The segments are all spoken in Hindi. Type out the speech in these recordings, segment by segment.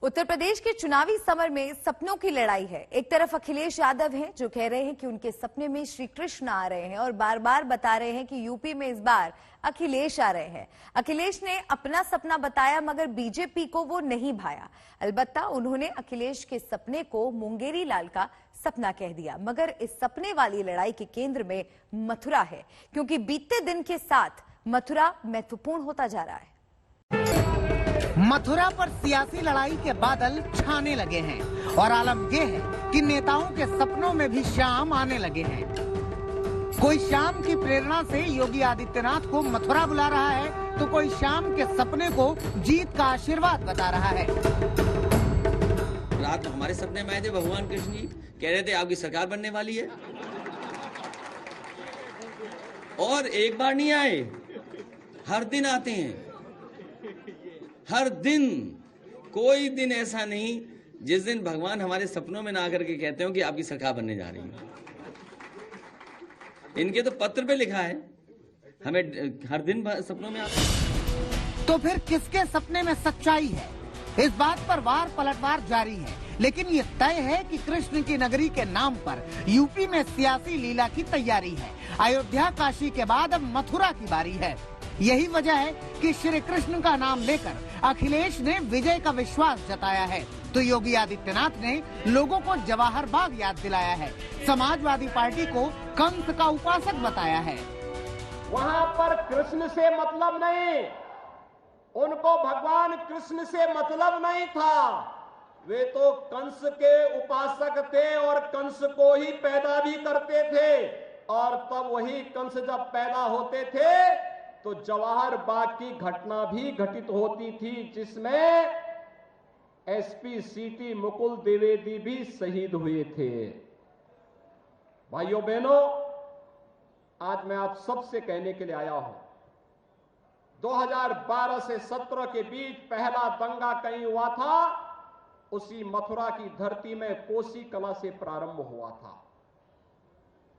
उत्तर प्रदेश के चुनावी समर में सपनों की लड़ाई है। एक तरफ अखिलेश यादव हैं जो कह रहे हैं कि उनके सपने में श्री कृष्ण आ रहे हैं और बार बार बता रहे हैं कि यूपी में इस बार अखिलेश आ रहे हैं। अखिलेश ने अपना सपना बताया मगर बीजेपी को वो नहीं भाया। अलबत्ता उन्होंने अखिलेश के सपने को मुंगेरी लाल का सपना कह दिया। मगर इस सपने वाली लड़ाई के केंद्र में मथुरा है, क्योंकि बीते दिन के साथ मथुरा महत्वपूर्ण होता जा रहा है। मथुरा पर सियासी लड़ाई के बादल छाने लगे हैं और आलम यह है कि नेताओं के सपनों में भी शाम आने लगे हैं। कोई शाम की प्रेरणा से योगी आदित्यनाथ को मथुरा बुला रहा है तो कोई शाम के सपने को जीत का आशीर्वाद बता रहा है। रात हमारे सपने में आए थे, भगवान कृष्ण जी कह रहे थे आपकी सरकार बनने वाली है, और एक बार नहीं आए, हर दिन आते हैं। हर दिन, कोई दिन ऐसा नहीं जिस दिन भगवान हमारे सपनों में ना आकर के कहते हो कि आपकी सरकार बनने जा रही है। इनके तो पत्र पे लिखा है, हमें हर दिन सपनों में आते हैं। तो फिर किसके सपने में सच्चाई है? इस बात पर वार पलटवार जारी है, लेकिन ये तय है कि कृष्ण की नगरी के नाम पर यूपी में सियासी लीला की तैयारी है। अयोध्या, काशी के बाद अब मथुरा की बारी है। यही वजह है कि श्री कृष्ण का नाम लेकर अखिलेश ने विजय का विश्वास जताया है, तो योगी आदित्यनाथ ने लोगों को जवाहर बाग याद दिलाया है। समाजवादी पार्टी को कंस का उपासक बताया है। वहाँ पर कृष्ण से मतलब नहीं, उनको भगवान कृष्ण से मतलब नहीं था। वे तो कंस के उपासक थे और कंस को ही पैदा भी करते थे, और तब वही कंस जब पैदा होते थे तो जवाहर बाग की घटना भी घटित होती थी, जिसमें एसपी सीटी मुकुल द्विवेदी भी शहीद हुए थे। भाइयों बहनों, आज मैं आप सबसे कहने के लिए आया हूं, 2012 से 17 के बीच पहला दंगा कहीं हुआ था, उसी मथुरा की धरती में कोसी कला से प्रारंभ हुआ था।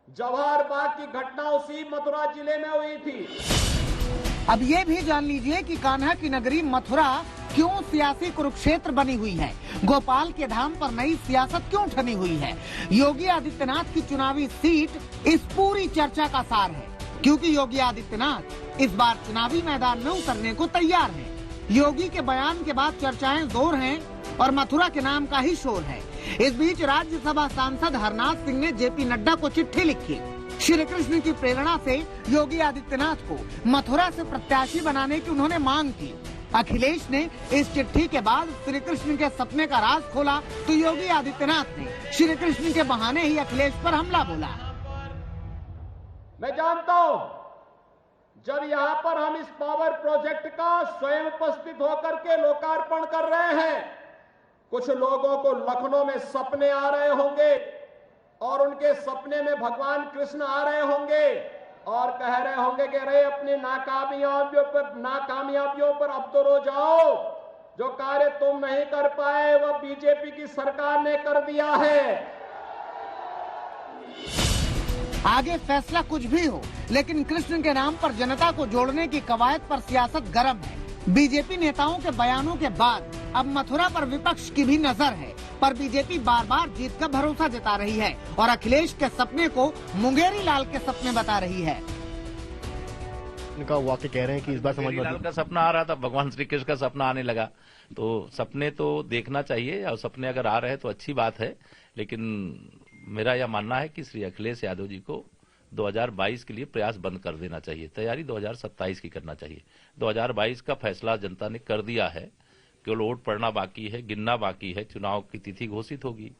जवाहर बाग की घटना उसी मथुरा जिले में हुई थी। अब ये भी जान लीजिए कि कान्हा की नगरी मथुरा क्यों सियासी कुरुक्षेत्र बनी हुई है। गोपाल के धाम पर नई सियासत क्यों ठनी हुई है। योगी आदित्यनाथ की चुनावी सीट इस पूरी चर्चा का सार है, क्योंकि योगी आदित्यनाथ इस बार चुनावी मैदान में उतरने को तैयार है। योगी के बयान के बाद चर्चाएं जोर हैं और मथुरा के नाम का ही शोर है। इस बीच राज्यसभा सांसद हरनाथ सिंह ने जेपी नड्डा को चिट्ठी लिखी। श्री कृष्ण की प्रेरणा से योगी आदित्यनाथ को मथुरा से प्रत्याशी बनाने की उन्होंने मांग की। अखिलेश ने इस चिट्ठी के बाद श्री कृष्ण के सपने का राज खोला तो योगी आदित्यनाथ ने श्री कृष्ण के बहाने ही अखिलेश पर हमला बोला। मैं जानता हूं, जब यहाँ पर हम इस पावर प्रोजेक्ट का स्वयं उपस्थित होकर के लोकार्पण कर रहे हैं, कुछ लोगों को लखनऊ में सपने आ रहे होंगे और उनके सपने में भगवान कृष्ण आ रहे होंगे और कह रहे होंगे कि अरे अपनी नाकामयाबियों पर अब तो रो जाओ, जो कार्य तुम नहीं कर पाए वह बीजेपी की सरकार ने कर दिया है। आगे फैसला कुछ भी हो, लेकिन कृष्ण के नाम पर जनता को जोड़ने की कवायद पर सियासत गर्म है। बीजेपी नेताओं के बयानों के बाद अब मथुरा पर विपक्ष की भी नजर है, पर बीजेपी बार बार जीत का भरोसा जता रही है और अखिलेश के सपने को मुंगेरी लाल के सपने बता रही है। इनका वाक्य कह रहे हैं कि इस बार मुंगेरी लाल का सपना आ रहा था, भगवान श्री कृष्ण का सपना आने लगा। तो सपने तो देखना चाहिए, और सपने अगर आ रहे हैं तो अच्छी बात है, लेकिन मेरा यह मानना है कि श्री अखिलेश यादव जी को 2022 के लिए प्रयास बंद कर देना चाहिए। तैयारी 2027 की करना चाहिए। 2022 का फैसला जनता ने कर दिया है, केवल वोट पड़ना बाकी है, गिनना बाकी है। चुनाव की तिथि घोषित होगी,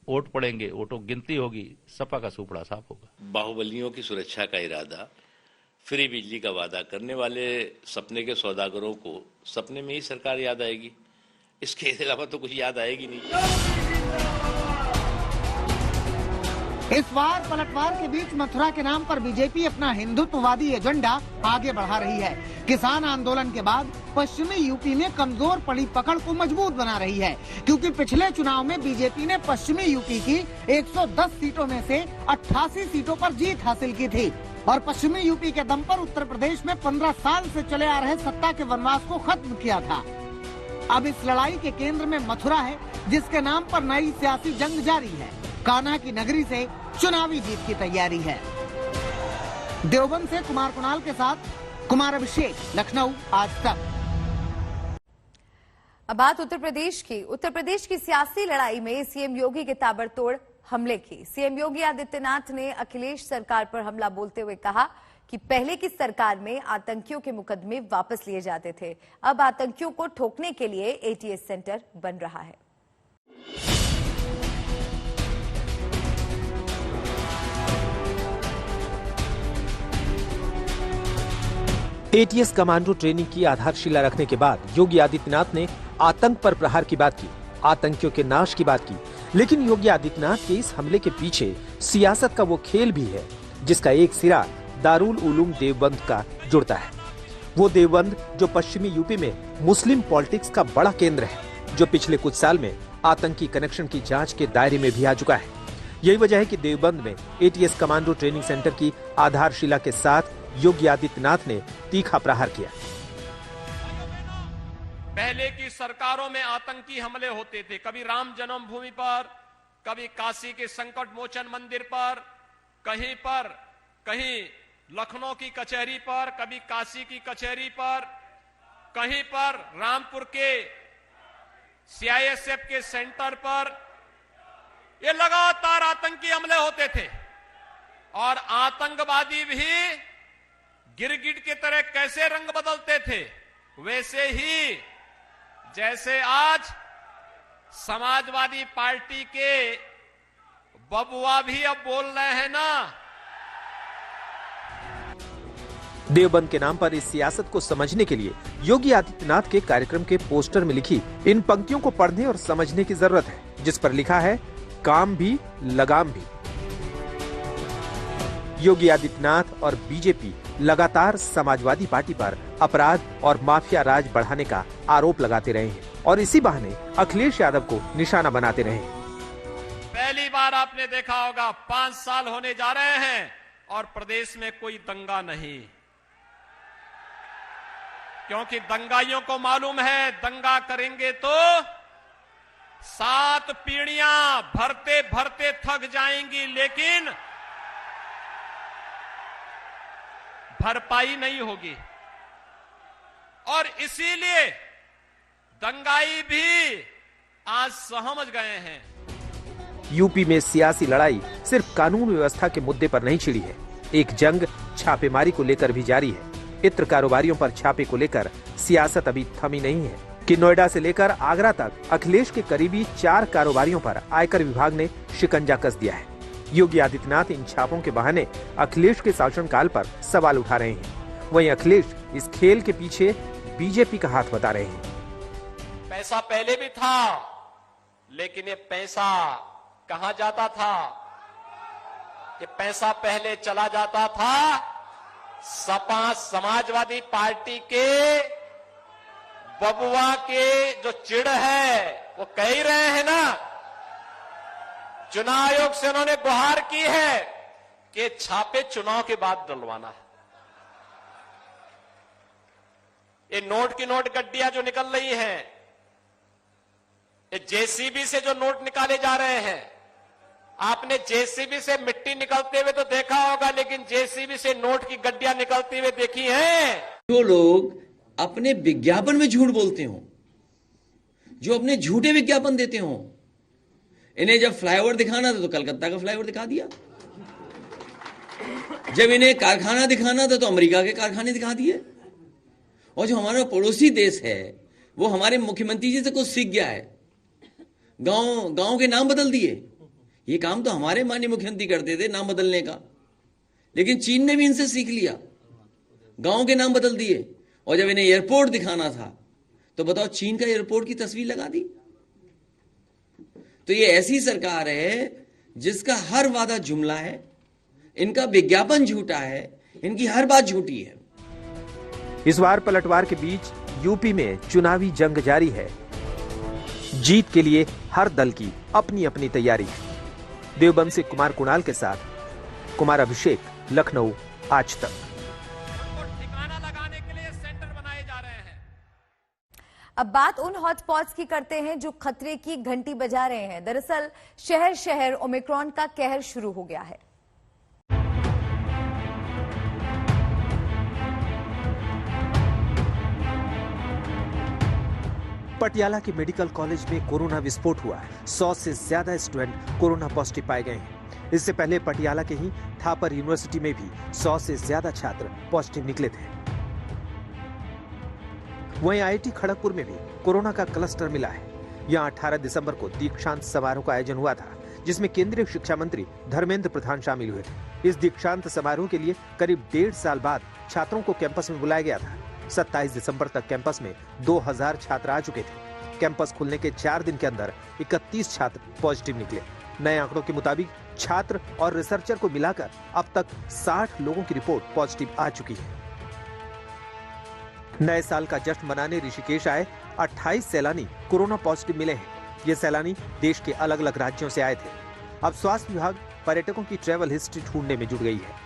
वोट पड़ेंगे, वोटों की गिनती होगी, सपा का सुपड़ा साफ होगा। बाहुबलियों की सुरक्षा का इरादा, फ्री बिजली का वादा करने वाले सपने के सौदागरों को सपने में ही सरकार याद आएगी, इसके अलावा तो कुछ याद आएगी नहीं। इस वार पलटवार के बीच मथुरा के नाम पर बीजेपी अपना हिंदुत्ववादी एजेंडा आगे बढ़ा रही है। किसान आंदोलन के बाद पश्चिमी यूपी में कमजोर पड़ी पकड़ को मजबूत बना रही है, क्योंकि पिछले चुनाव में बीजेपी ने पश्चिमी यूपी की 110 सीटों में से 88 सीटों पर जीत हासिल की थी और पश्चिमी यूपी के दम पर उत्तर प्रदेश में 15 साल से चले आ रहे सत्ता के वनवास को खत्म किया था। अब इस लड़ाई के केंद्र में मथुरा है, जिसके नाम पर नई सियासी जंग जारी है। कान्हा की नगरी से चुनावी जीत की तैयारी है। देवबंद से कुमार कुणाल के साथ कुमार अभिषेक, लखनऊ, आज तक। अब बात उत्तर प्रदेश की सियासी लड़ाई में सीएम योगी के ताबड़तोड़ हमले की। सीएम योगी आदित्यनाथ ने अखिलेश सरकार पर हमला बोलते हुए कहा कि पहले की सरकार में आतंकियों के मुकदमे वापस लिए जाते थे, अब आतंकियों को ठोकने के लिए एटीएस सेंटर बन रहा है। एटीएस कमांडो ट्रेनिंग की आधारशिला रखने के बाद योगी आदित्यनाथ ने आतंक पर प्रहार की बात की, आतंकियों के नाश की बात की। लेकिन योगी आदित्यनाथ के इस हमले के पीछे सियासत का वो खेल भी है जिसका एक सिरा दारुल उलूम देवबंद का जुड़ता है। वो देवबंद जो पश्चिमी यूपी में मुस्लिम पॉलिटिक्स का बड़ा केंद्र है, जो पिछले कुछ साल में आतंकी कनेक्शन की जांच के दायरे में भी आ चुका है। यही वजह है कि देवबंद में एटीएस कमांडो ट्रेनिंग सेंटर की आधारशिला के साथ योगी आदित्यनाथ ने तीखा प्रहार किया। पहले की सरकारों में आतंकी हमले होते थे, कभी राम जन्मभूमि पर, कभी काशी के संकट मोचन मंदिर पर, कहीं लखनऊ की कचहरी पर, कभी काशी की कचहरी पर, कहीं पर रामपुर के सीआईएसएफ के सेंटर पर। ये लगातार आतंकी हमले होते थे और आतंकवादी भी गिरगिट की तरह कैसे रंग बदलते थे, वैसे ही जैसे आज समाजवादी पार्टी के बबुआ भी अब बोल रहे हैं ना। देवबंद के नाम पर इस सियासत को समझने के लिए योगी आदित्यनाथ के कार्यक्रम के पोस्टर में लिखी इन पंक्तियों को पढ़ने और समझने की जरूरत है, जिस पर लिखा है, काम भी लगाम भी। योगी आदित्यनाथ और बीजेपी लगातार समाजवादी पार्टी पर अपराध और माफिया राज बढ़ाने का आरोप लगाते रहे हैं और इसी बहाने अखिलेश यादव को निशाना बनाते रहे हैं। पहली बार आपने देखा होगा 5 साल होने जा रहे हैं और प्रदेश में कोई दंगा नहीं, क्योंकि दंगाइयों को मालूम है दंगा करेंगे तो 7 पीढ़ियां भरते भरते थक जाएंगी, लेकिन भरपाई नहीं होगी। और इसीलिए दंगाई भी आज समझ गए हैं। यूपी में सियासी लड़ाई सिर्फ कानून व्यवस्था के मुद्दे पर नहीं छिड़ी है, एक जंग छापेमारी को लेकर भी जारी है। इत्र कारोबारियों पर छापे को लेकर सियासत अभी थमी नहीं है कि नोएडा से लेकर आगरा तक अखिलेश के करीबी 4 कारोबारियों पर आयकर विभाग ने शिकंजा कस दिया है। योगी आदित्यनाथ इन छापों के बहाने अखिलेश के शासनकाल पर सवाल उठा रहे हैं। वहीं अखिलेश इस खेल के पीछे बीजेपी का हाथ बता रहे हैं। पैसा पहले भी था, लेकिन ये पैसा कहां जाता था? ये पैसा पहले चला जाता था सपा समाजवादी पार्टी के बबुआ के जो चिड़ है, वो कह ही रहे हैं ना। चुनाव आयोग से उन्होंने गुहार की है कि छापे चुनाव के बाद डलवाना है। ये नोट की नोट गड्डियां जो निकल रही हैं, ये जेसीबी से जो नोट निकाले जा रहे हैं, आपने जेसीबी से मिट्टी निकलते हुए तो देखा होगा, लेकिन जेसीबी से नोट की गड्डियां निकलती हुए देखी हैं? जो लोग अपने विज्ञापन में झूठ बोलते हो, जो अपने झूठे विज्ञापन देते हो, इन्हें जब फ्लाईओवर दिखाना था तो कलकत्ता का फ्लाईओवर दिखा दिया, जब इन्हें कारखाना दिखाना था तो अमेरिका के कारखाने दिखा दिए। और जो हमारा पड़ोसी देश है वो हमारे मुख्यमंत्री जी से कुछ सीख गया है, गांव के नाम बदल दिए। ये काम तो हमारे माननीय मुख्यमंत्री करते थे, नाम बदलने का, लेकिन चीन ने भी इनसे सीख लिया, गांव के नाम बदल दिए। और जब इन्हें एयरपोर्ट दिखाना था तो बताओ, चीन का एयरपोर्ट की तस्वीर लगा दी। तो ये ऐसी सरकार है जिसका हर वादा जुमला है, इनका विज्ञापन झूठा है, इनकी हर बात झूठी है। इस बार पलटवार के बीच यूपी में चुनावी जंग जारी है। जीत के लिए हर दल की अपनी अपनी तैयारी है। देवबंद से कुमार कुणाल के साथ कुमार अभिषेक, लखनऊ, आज तक। अब बात उन हॉटस्पॉट्स की करते हैं जो खतरे की घंटी बजा रहे हैं। दरअसल शहर शहर ओमिक्रॉन का कहर शुरू हो गया है। पटियाला के मेडिकल कॉलेज में कोरोना विस्फोट हुआ है। 100 से ज्यादा स्टूडेंट कोरोना पॉजिटिव पाए गए हैं। इससे पहले पटियाला के ही थापर यूनिवर्सिटी में भी 100 से ज्यादा छात्र पॉजिटिव निकले थे। वहीं आईआईटी खड़गपुर में भी कोरोना का क्लस्टर मिला है। यहां 18 दिसंबर को दीक्षांत समारोह का आयोजन हुआ था, जिसमें केंद्रीय शिक्षा मंत्री धर्मेंद्र प्रधान शामिल हुए थे। इस दीक्षांत समारोह के लिए करीब 1.5 साल बाद छात्रों को कैंपस में बुलाया गया था। 27 दिसंबर तक कैंपस में 2000 छात्र आ चुके थे। कैंपस खुलने के 4 दिन के अंदर 31 छात्र पॉजिटिव निकले। नए आंकड़ों के मुताबिक छात्र और रिसर्चर को मिलाकर अब तक 60 लोगों की रिपोर्ट पॉजिटिव आ चुकी है। नए साल का जश्न मनाने ऋषिकेश आए 28 सैलानी कोरोना पॉजिटिव मिले हैं। ये सैलानी देश के अलग अलग राज्यों से आए थे। अब स्वास्थ्य विभाग पर्यटकों की ट्रैवल हिस्ट्री ढूंढने में जुट गई है।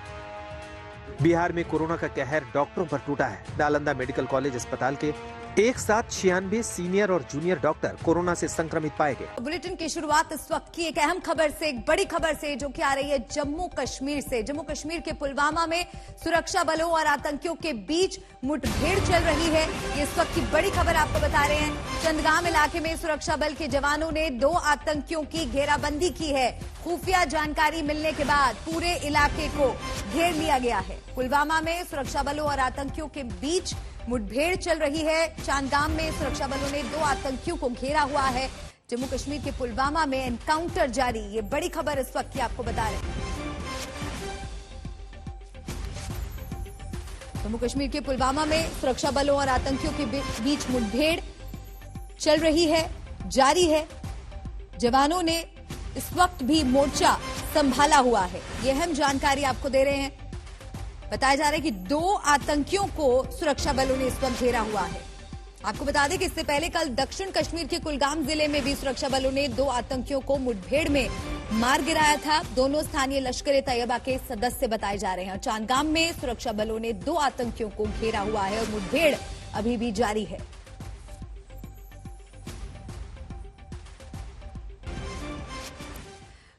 बिहार में कोरोना का कहर डॉक्टरों पर टूटा है। नालंदा मेडिकल कॉलेज अस्पताल के एक साथ 96 सीनियर और जूनियर डॉक्टर कोरोना से संक्रमित पाए गए। बुलेटिन की शुरुआत इस वक्त की एक अहम खबर से, एक बड़ी खबर से, जो कि आ रही है जम्मू कश्मीर से। जम्मू कश्मीर के पुलवामा में सुरक्षा बलों और आतंकियों के बीच मुठभेड़ चल रही है। ये इस वक्त की बड़ी खबर आपको बता रहे हैं। चंदगाम इलाके में सुरक्षा बल के जवानों ने 2 आतंकियों की घेराबंदी की है। खुफिया जानकारी मिलने के बाद पूरे इलाके को घेर लिया गया है। पुलवामा में सुरक्षा बलों और आतंकियों के बीच मुठभेड़ चल रही है। चांदगाम में सुरक्षा बलों ने 2 आतंकियों को घेरा हुआ है। जम्मू कश्मीर के पुलवामा में एनकाउंटर जारी। ये बड़ी खबर इस वक्त की आपको बता रहे हैं। जम्मू कश्मीर के पुलवामा में सुरक्षा बलों और आतंकियों के बीच मुठभेड़ चल रही है, जारी है। जवानों ने इस वक्त भी मोर्चा संभाला हुआ है। यह अहम जानकारी आपको दे रहे हैं। बताया जा रहा है कि 2 आतंकियों को सुरक्षा बलों ने इस वक्त घेरा हुआ है। आपको बता दें कि इससे पहले कल दक्षिण कश्मीर के कुलगाम जिले में भी सुरक्षा बलों ने 2 आतंकियों को मुठभेड़ में मार गिराया था। दोनों स्थानीय लश्कर-ए-तैयबा के सदस्य बताए जा रहे हैं। चांदगाम में सुरक्षा बलों ने 2 आतंकियों को घेरा हुआ है और मुठभेड़ अभी भी जारी है।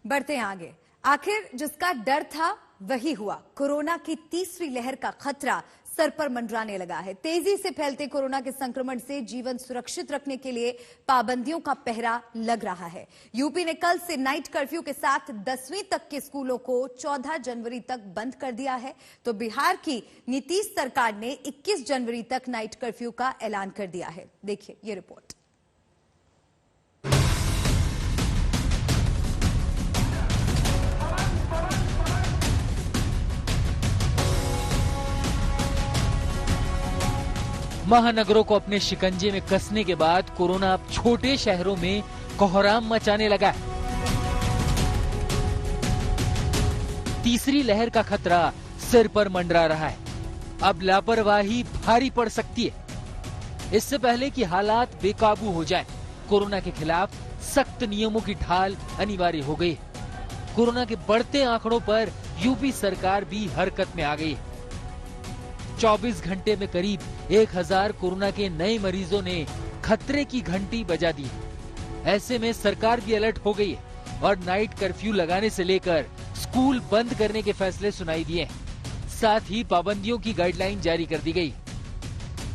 बढ़ते हैं आगे। आखिर जिसका डर था वही हुआ। कोरोना की तीसरी लहर का खतरा सर पर मंडराने लगा है। तेजी से फैलते कोरोना के संक्रमण से जीवन सुरक्षित रखने के लिए पाबंदियों का पहरा लग रहा है। यूपी ने कल से नाइट कर्फ्यू के साथ 10वीं तक के स्कूलों को 14 जनवरी तक बंद कर दिया है। तो बिहार की नीतीश सरकार ने 21 जनवरी तक नाइट कर्फ्यू का ऐलान कर दिया है। देखिए ये रिपोर्ट। महानगरों को अपने शिकंजे में कसने के बाद कोरोना अब छोटे शहरों में कोहराम मचाने लगा है। तीसरी लहर का खतरा सिर पर मंडरा रहा है। अब लापरवाही भारी पड़ सकती है। इससे पहले कि हालात बेकाबू हो जाए, कोरोना के खिलाफ सख्त नियमों की ढाल अनिवार्य हो गई है। कोरोना के बढ़ते आंकड़ों पर यूपी सरकार भी हरकत में आ गई है। 24 घंटे में करीब 1000 कोरोना के नए मरीजों ने खतरे की घंटी बजा दी। ऐसे में सरकार भी अलर्ट हो गई है और नाइट कर्फ्यू लगाने से लेकर स्कूल बंद करने के फैसले सुनाई दिए हैं। साथ ही पाबंदियों की गाइडलाइन जारी कर दी गई।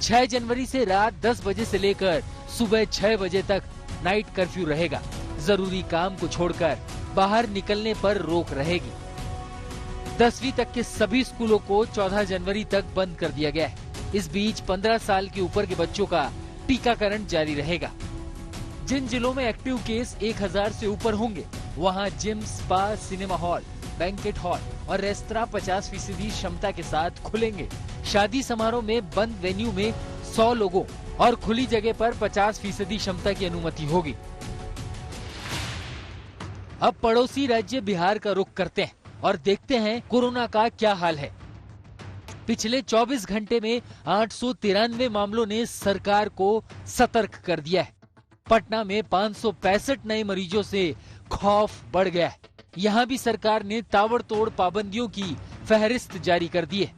6 जनवरी से रात 10 बजे से लेकर सुबह 6 बजे तक नाइट कर्फ्यू रहेगा। जरूरी काम को छोड़कर बाहर निकलने पर रोक रहेगी। 10वीं तक के सभी स्कूलों को 14 जनवरी तक बंद कर दिया गया है। इस बीच 15 साल के ऊपर के बच्चों का टीकाकरण जारी रहेगा। जिन जिलों में एक्टिव केस 1000 से ऊपर होंगे, वहां gym, spa, cinema hall, banquet hall और रेस्तरां 50% क्षमता के साथ खुलेंगे। शादी समारोह में बंद वेन्यू में 100 लोगों और खुली जगह पर 50% क्षमता की अनुमति होगी। अब पड़ोसी राज्य बिहार का रुख करते हैं और देखते हैं कोरोना का क्या हाल है। पिछले 24 घंटे में 893 मामलों ने सरकार को सतर्क कर दिया है। पटना में 565 नए मरीजों से खौफ बढ़ गया है। यहां भी सरकार ने ताबड़तोड़ पाबंदियों की फहरिस्त जारी कर दी है।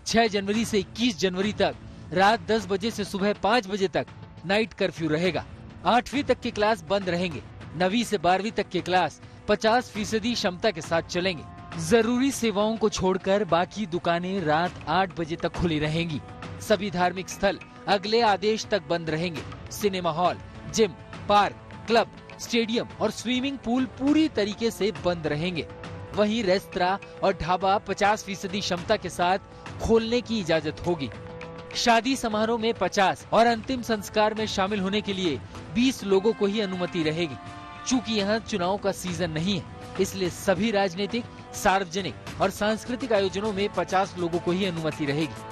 6 जनवरी से 21 जनवरी तक रात 10 बजे से सुबह 5 बजे तक नाइट कर्फ्यू रहेगा। 8वीं तक के क्लास बंद रहेंगे। 9वीं से 12वीं तक के क्लास 50% क्षमता के साथ चलेंगे। जरूरी सेवाओं को छोड़कर बाकी दुकानें रात 8 बजे तक खुली रहेंगी। सभी धार्मिक स्थल अगले आदेश तक बंद रहेंगे। Cinema hall, gym, park, club, stadium और स्विमिंग पूल पूरी तरीके से बंद रहेंगे। वहीं रेस्तरां और ढाबा 50% क्षमता के साथ खोलने की इजाजत होगी। शादी समारोह में 50 और अंतिम संस्कार में शामिल होने के लिए 20 लोगों को ही अनुमति रहेगी। चूंकि यहाँ चुनाव का सीजन नहीं है, इसलिए सभी राजनीतिक, सार्वजनिक और सांस्कृतिक आयोजनों में 50 लोगों को ही अनुमति रहेगी।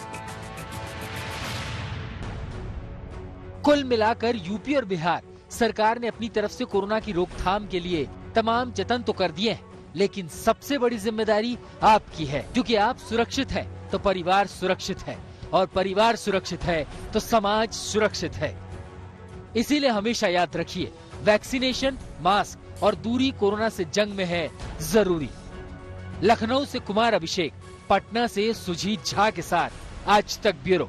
कुल मिलाकर यूपी और बिहार सरकार ने अपनी तरफ से कोरोना की रोकथाम के लिए तमाम जतन तो कर दिए हैं, लेकिन सबसे बड़ी जिम्मेदारी आपकी है, क्योंकि आप सुरक्षित है तो परिवार सुरक्षित है, और परिवार सुरक्षित है तो समाज सुरक्षित है। इसीलिए हमेशा याद रखिए, वैक्सीनेशन, मास्क और दूरी कोरोना से जंग में है जरूरी। लखनऊ से कुमार अभिषेक, पटना से सुजीत झा के साथ आज तक ब्यूरो।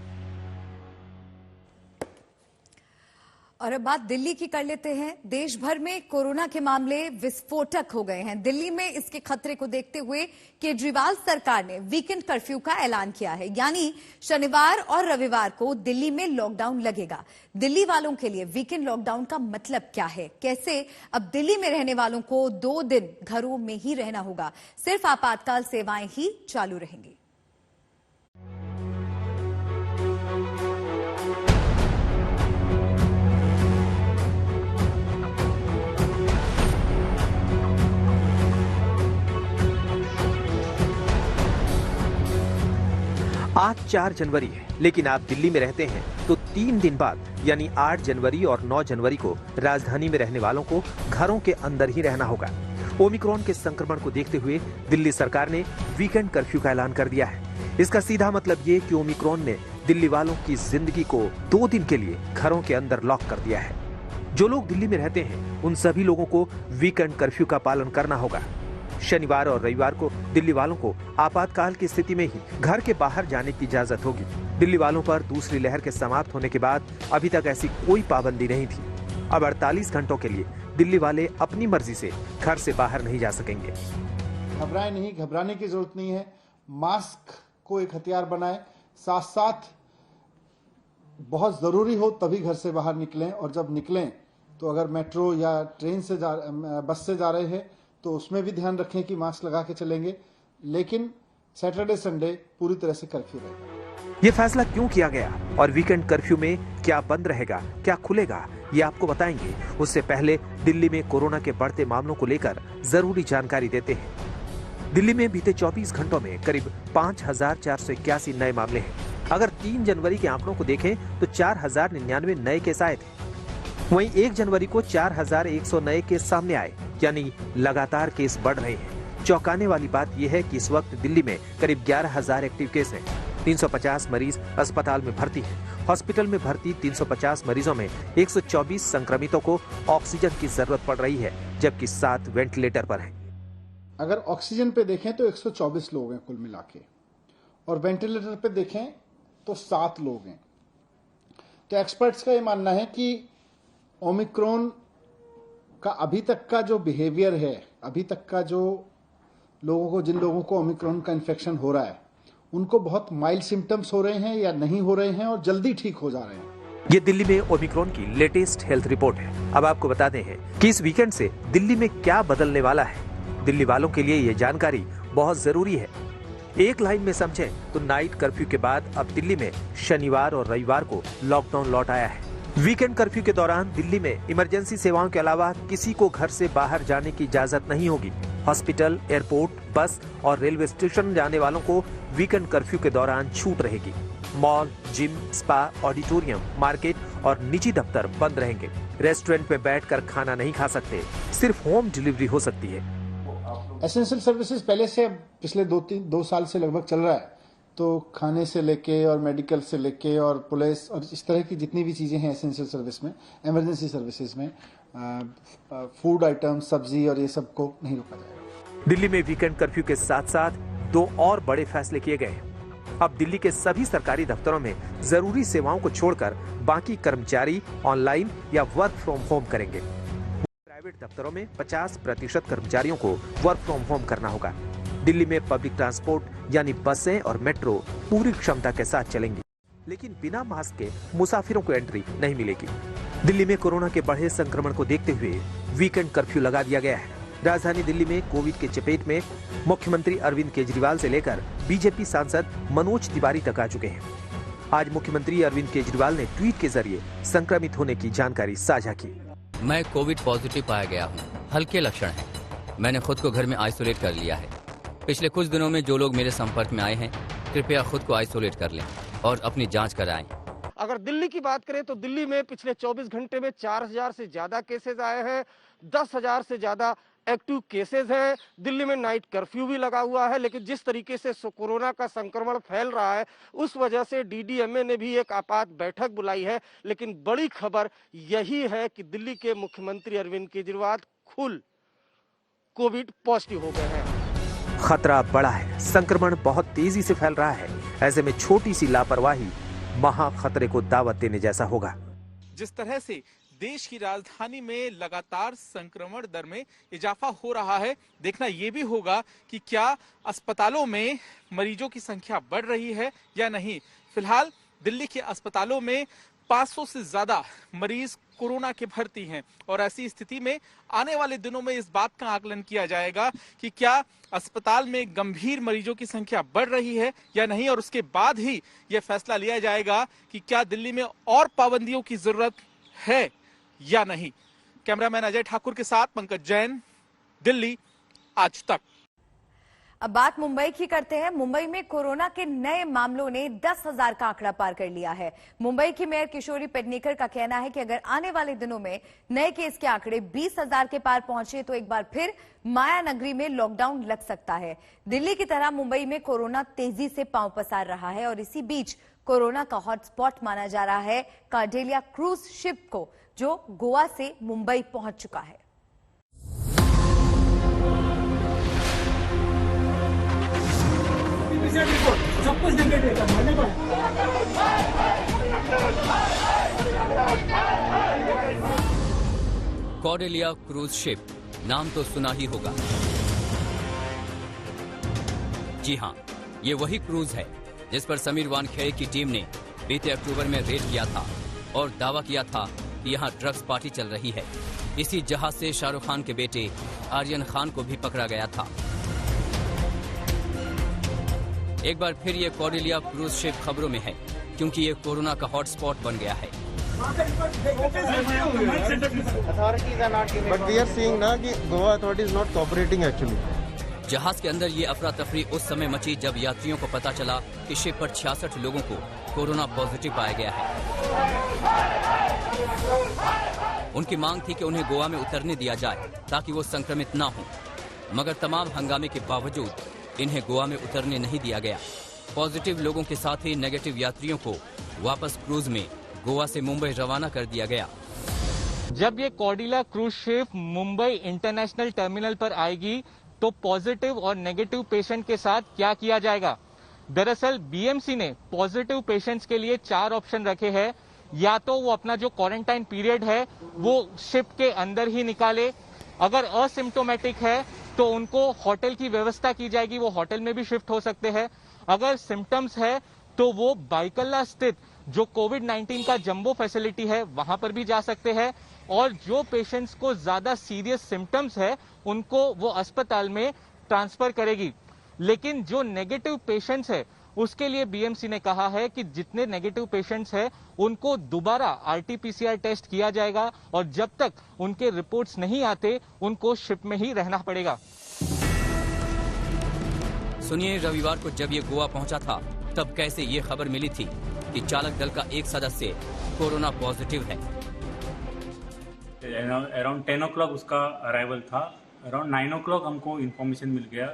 और अब बात दिल्ली की कर लेते हैं। देश भर में कोरोना के मामले विस्फोटक हो गए हैं। दिल्ली में इसके खतरे को देखते हुए केजरीवाल सरकार ने वीकेंड कर्फ्यू का ऐलान किया है, यानी शनिवार और रविवार को दिल्ली में लॉकडाउन लगेगा। दिल्ली वालों के लिए वीकेंड लॉकडाउन का मतलब क्या है, कैसे अब दिल्ली में रहने वालों को 2 दिन घरों में ही रहना होगा, सिर्फ आपातकाल सेवाएं ही चालू रहेंगी। आज 4 जनवरी है, लेकिन आप दिल्ली में रहते हैं तो 3 दिन बाद यानी 8 जनवरी और 9 जनवरी को राजधानी में रहने वालों को घरों के अंदर ही रहना होगा। ओमिक्रॉन के संक्रमण को देखते हुए दिल्ली सरकार ने वीकेंड कर्फ्यू का ऐलान कर दिया है। इसका सीधा मतलब ये कि ओमिक्रॉन ने दिल्ली वालों की जिंदगी को 2 दिन के लिए घरों के अंदर लॉक कर दिया है। जो लोग दिल्ली में रहते हैं उन सभी लोगों को वीकेंड कर्फ्यू का पालन करना होगा। शनिवार और रविवार को दिल्ली वालों को आपातकाल की स्थिति में ही घर के बाहर जाने की इजाजत होगी। दिल्ली वालों पर दूसरी लहर के समाप्त होने के बाद अभी तक ऐसी कोई पाबंदी नहीं थी। अब 48 घंटों के लिए दिल्ली वाले अपनी मर्जी से घर से बाहर नहीं जा सकेंगे। घबराए नहीं, घबराने की जरूरत नहीं है। मास्क को एक हथियार बनाए, साथ साथ बहुत जरूरी हो तभी घर से बाहर निकलें, और जब निकलें तो अगर मेट्रो या ट्रेन से बस से जा रहे हैं तो उसमें भी ध्यान रखें कि मास्क लगा के चलेंगे। लेकिन सैटरडे संडे पूरी तरह से कर्फ्यू रहेगा। ये फैसला क्यों किया गया और वीकेंड कर्फ्यू में क्या बंद रहेगा, क्या खुलेगा, ये आपको बताएंगे। उससे पहले दिल्ली में कोरोना के बढ़ते मामलों को लेकर जरूरी जानकारी देते हैं। दिल्ली में बीते 24 घंटों में करीब 5481 नए मामले हैं। अगर 3 जनवरी के आंकड़ों को देखें तो 4099 नए केस आए थे। वहीं 1 जनवरी को 4100 नए केस सामने आए, यानी लगातार केस बढ़ रहे हैं। चौंकाने वाली बात यह है कि इस वक्त दिल्ली में करीब 11,000 एक्टिव केस हैं। 350 मरीज अस्पताल में भर्ती हैं। हॉस्पिटल में भर्ती 350 मरीजों में 124 संक्रमितों को ऑक्सीजन की जरूरत पड़ रही है, जबकि 7 वेंटिलेटर पर हैं। अगर ऑक्सीजन पे देखें तो 124 लोग हैं कुल मिला के, और वेंटिलेटर पे देखें तो 7 लोग हैं। तो एक्सपर्ट्स का ये मानना है कि ओमिक्रॉन का अभी तक का जो बिहेवियर है, अभी तक का जो जिन लोगों को ओमिक्रॉन का इन्फेक्शन हो रहा है, उनको बहुत माइल्ड सिम्टम्स हो रहे हैं या नहीं हो रहे हैं और जल्दी ठीक हो जा रहे हैं। ये दिल्ली में ओमिक्रॉन की लेटेस्ट हेल्थ रिपोर्ट है। अब आपको बता दें कि इस वीकेंड से दिल्ली में क्या बदलने वाला है। दिल्ली वालों के लिए ये जानकारी बहुत जरूरी है। एक लाइन में समझें तो नाइट कर्फ्यू के बाद अब दिल्ली में शनिवार और रविवार को लॉकडाउन लौट आया है। वीकेंड कर्फ्यू के दौरान दिल्ली में इमरजेंसी सेवाओं के अलावा किसी को घर से बाहर जाने की इजाजत नहीं होगी। हॉस्पिटल, एयरपोर्ट, बस और रेलवे स्टेशन जाने वालों को वीकेंड कर्फ्यू के दौरान छूट रहेगी। Mall, gym, spa, auditorium, market और निजी दफ्तर बंद रहेंगे। रेस्टोरेंट में बैठकर खाना नहीं खा सकते, सिर्फ होम डिलीवरी हो सकती है। एसेंशियल सर्विसेज पहले से पिछले 2 साल से लगभग चल रहा है, तो खाने से लेके और मेडिकल से लेके और पुलिस और इस तरह की जितनी भी चीजें हैं एसेंशियल सर्विस में, इमरजेंसी सर्विसेज में, फूड आइटम, सब्जी और ये सब को नहीं रोका जाएगा। दिल्ली में वीकेंड कर्फ्यू के साथ साथ 2 और बड़े फैसले किए गए हैं। अब दिल्ली के सभी सरकारी दफ्तरों में जरूरी सेवाओं को छोड़कर बाकी कर्मचारी ऑनलाइन या वर्क फ्रॉम होम करेंगे। प्राइवेट दफ्तरों में 50% कर्मचारियों को वर्क फ्रॉम होम करना होगा। दिल्ली में पब्लिक ट्रांसपोर्ट यानी बसें और मेट्रो पूरी क्षमता के साथ चलेंगी, लेकिन बिना मास्क के मुसाफिरों को एंट्री नहीं मिलेगी। दिल्ली में कोरोना के बढ़े संक्रमण को देखते हुए वीकेंड कर्फ्यू लगा दिया गया है। राजधानी दिल्ली में कोविड के चपेट में मुख्यमंत्री अरविंद केजरीवाल से लेकर बीजेपी सांसद मनोज तिवारी तक आ चुके हैं। आज मुख्यमंत्री अरविंद केजरीवाल ने ट्वीट के जरिए संक्रमित होने की जानकारी साझा की। मैं कोविड पॉजिटिव पाया गया हूँ, हल्के लक्षण हैं। मैंने खुद को घर में आइसोलेट कर लिया है। पिछले कुछ दिनों में जो लोग मेरे संपर्क में आए हैं, कृपया खुद को आइसोलेट कर लें और अपनी जांच कराएं। अगर दिल्ली की बात करें तो दिल्ली में पिछले 24 घंटे में 4000 से ज्यादा केसेस आए हैं, 10,000 से ज्यादा एक्टिव केसेस हैं। दिल्ली में नाइट कर्फ्यू भी लगा हुआ है, लेकिन जिस तरीके से कोरोना का संक्रमण फैल रहा है उस वजह से डीडीएमए ने भी एक आपात बैठक बुलाई है। लेकिन बड़ी खबर यही है कि दिल्ली के मुख्यमंत्री अरविंद केजरीवाल खुद कोविड पॉजिटिव हो गए हैं। खतरा बड़ा है, संक्रमण बहुत तेजी से फैल रहा है। ऐसे में छोटी सी लापरवाही महा खतरे को दावत देने जैसा होगा। जिस तरह से देश की राजधानी में लगातार संक्रमण दर में इजाफा हो रहा है, देखना यह भी होगा कि क्या अस्पतालों में मरीजों की संख्या बढ़ रही है या नहीं। फिलहाल दिल्ली के अस्पतालों में 500 से ज्यादा मरीज कोरोना के भर्ती हैं और ऐसी स्थिति में आने वाले दिनों में इस बात का आकलन किया जाएगा कि क्या अस्पताल में गंभीर मरीजों की संख्या बढ़ रही है या नहीं, और उसके बाद ही यह फैसला लिया जाएगा कि क्या दिल्ली में और पाबंदियों की जरूरत है या नहीं। कैमरामैन अजय ठाकुर के साथ पंकज जैन, दिल्ली आज तक। अब बात मुंबई की करते हैं। मुंबई में कोरोना के नए मामलों ने 10,000 का आंकड़ा पार कर लिया है। मुंबई की मेयर किशोरी पेडनेकर का कहना है कि अगर आने वाले दिनों में नए केस के आंकड़े 20,000 के पार पहुंचे तो एक बार फिर माया नगरी में लॉकडाउन लग सकता है। दिल्ली की तरह मुंबई में कोरोना तेजी से पांव पसार रहा है और इसी बीच कोरोना का हॉटस्पॉट माना जा रहा है कार्डेलिया क्रूज शिप को, जो गोवा से मुंबई पहुंच चुका है। सब कुछ कार्डेलिया क्रूज शिप नाम तो सुना ही होगा। जी हां, ये वही क्रूज है जिस पर समीर वानखेड़े की टीम ने बीते अक्टूबर में रेड किया था और दावा किया था कि यहाँ ड्रग्स पार्टी चल रही है। इसी जहाज से शाहरुख खान के बेटे आर्यन खान को भी पकड़ा गया था। एक बार फिर ये कार्डेलिया क्रूज शिप खबरों में है क्योंकि ये कोरोना का हॉटस्पॉट बन गया है। जहाज के अंदर ये अफरा तफरी उस समय मची जब यात्रियों को पता चला कि शिप पर 66 लोगों को कोरोना पॉजिटिव पाया गया है। उनकी मांग थी कि उन्हें गोवा में उतरने दिया जाए ताकि वो संक्रमित ना हो, मगर तमाम हंगामे के बावजूद इन्हें गोवा में उतरने नहीं दिया गया। पॉजिटिव लोगों के साथ ही नेगेटिव यात्रियों को वापस क्रूज में गोवा से मुंबई रवाना कर दिया गया। जब ये Cordelia cruise ship Mumbai international terminal पर आएगी तो पॉजिटिव और नेगेटिव पेशेंट के साथ क्या किया जाएगा। दरअसल बीएमसी ने पॉजिटिव पेशेंट्स के लिए 4 ऑप्शन रखे हैं। या तो वो अपना जो क्वारंटाइन पीरियड है वो शिप के अंदर ही निकाले, अगर असिम्टोमेटिक है तो उनको होटल की व्यवस्था की जाएगी, वो होटल में भी शिफ्ट हो सकते हैं। अगर सिम्टम्स है तो वो बाइकल्ला स्थित जो कोविड-19 का जंबो फैसिलिटी है वहां पर भी जा सकते हैं, और जो पेशेंट्स को ज्यादा सीरियस सिम्टम्स है उनको वो अस्पताल में ट्रांसफर करेगी। लेकिन जो नेगेटिव पेशेंट्स है उसके लिए बीएमसी ने कहा है कि जितने नेगेटिव पेशेंट्स हैं उनको दोबारा आरटीपीसीआर टेस्ट किया जाएगा और जब तक उनके रिपोर्ट्स नहीं आते उनको शिप में ही रहना पड़ेगा। सुनिए, रविवार को जब ये गोवा पहुंचा था तब कैसे ये खबर मिली थी कि चालक दल का एक सदस्य कोरोना पॉजिटिव है। अराउंड 10 o'clock उसका अराइवल था। अराउंड 9 o'clock हमको इन्फॉर्मेशन मिल गया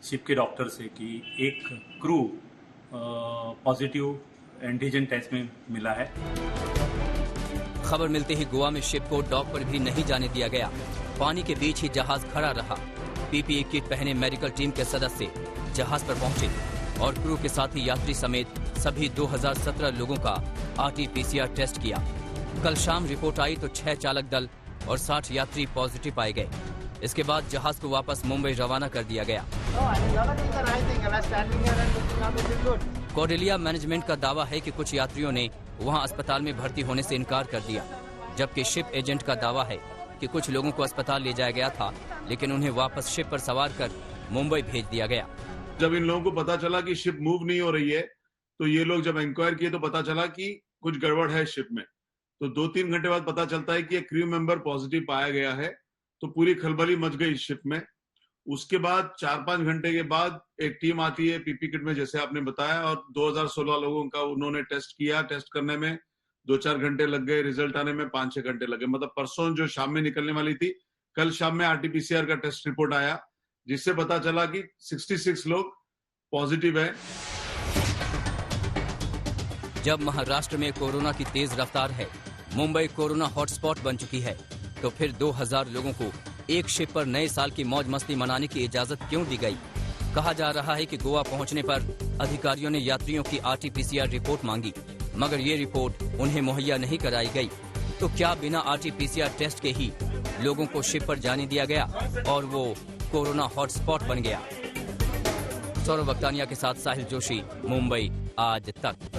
शिप के डॉक्टर से कि एक क्रू पॉजिटिव एंटीजन टेस्ट में मिला है। खबर मिलते ही गोवा में शिप को डॉक पर भी नहीं जाने दिया गया। पानी के बीच ही जहाज खड़ा रहा। पीपीई किट पहने मेडिकल टीम के सदस्य जहाज पर पहुंचे। और क्रू के साथ ही यात्री समेत सभी 2017 लोगों का RT-PCR टेस्ट किया। कल शाम रिपोर्ट आई तो 6 चालक दल और 60 यात्री पॉजिटिव पाए गए। इसके बाद जहाज को वापस मुंबई रवाना कर दिया गया। कॉर्डेलिया मैनेजमेंट का दावा है कि कुछ यात्रियों ने वहां अस्पताल में भर्ती होने से इनकार कर दिया, जबकि शिप एजेंट का दावा है कि कुछ लोगों को अस्पताल ले जाया गया था, लेकिन उन्हें वापस शिप पर सवार कर मुंबई भेज दिया गया। जब इन लोगों को पता चला कि शिप मूव नहीं हो रही है, तो ये लोग जब इंक्वायर किए तो पता चला कि कुछ गड़बड़ है शिप में। तो 2-3 घंटे बाद पता चलता है कि एक क्रू मेंबर पॉजिटिव पाया गया है, तो पूरी खलबली मच गई शिप में। उसके बाद 4-5 घंटे के बाद एक टीम आती है पीपी किट में, जैसे आपने बताया, और 2016 लोगों का उन्होंने टेस्ट किया। टेस्ट करने में 2-4 घंटे लग गए, रिजल्ट आने में 5-6 घंटे लगे। मतलब परसों जो शाम में निकलने वाली थी, कल शाम में RT-PCR का टेस्ट रिपोर्ट आया, जिससे पता चला कि 66 लोग पॉजिटिव है। जब महाराष्ट्र में कोरोना की तेज रफ्तार है, मुंबई कोरोना हॉटस्पॉट बन चुकी है, तो फिर 2000 लोगों को एक शिप पर नए साल की मौज मस्ती मनाने की इजाजत क्यों दी गई? कहा जा रहा है कि गोवा पहुंचने पर अधिकारियों ने यात्रियों की RT-PCR रिपोर्ट मांगी, मगर ये रिपोर्ट उन्हें मुहैया नहीं कराई गई। तो क्या बिना RT-PCR टेस्ट के ही लोगों को शिप पर जाने दिया गया और वो कोरोना हॉटस्पॉट बन गया? सौरभ वक्तानिया के साथ साहिल जोशी, मुंबई आज तक।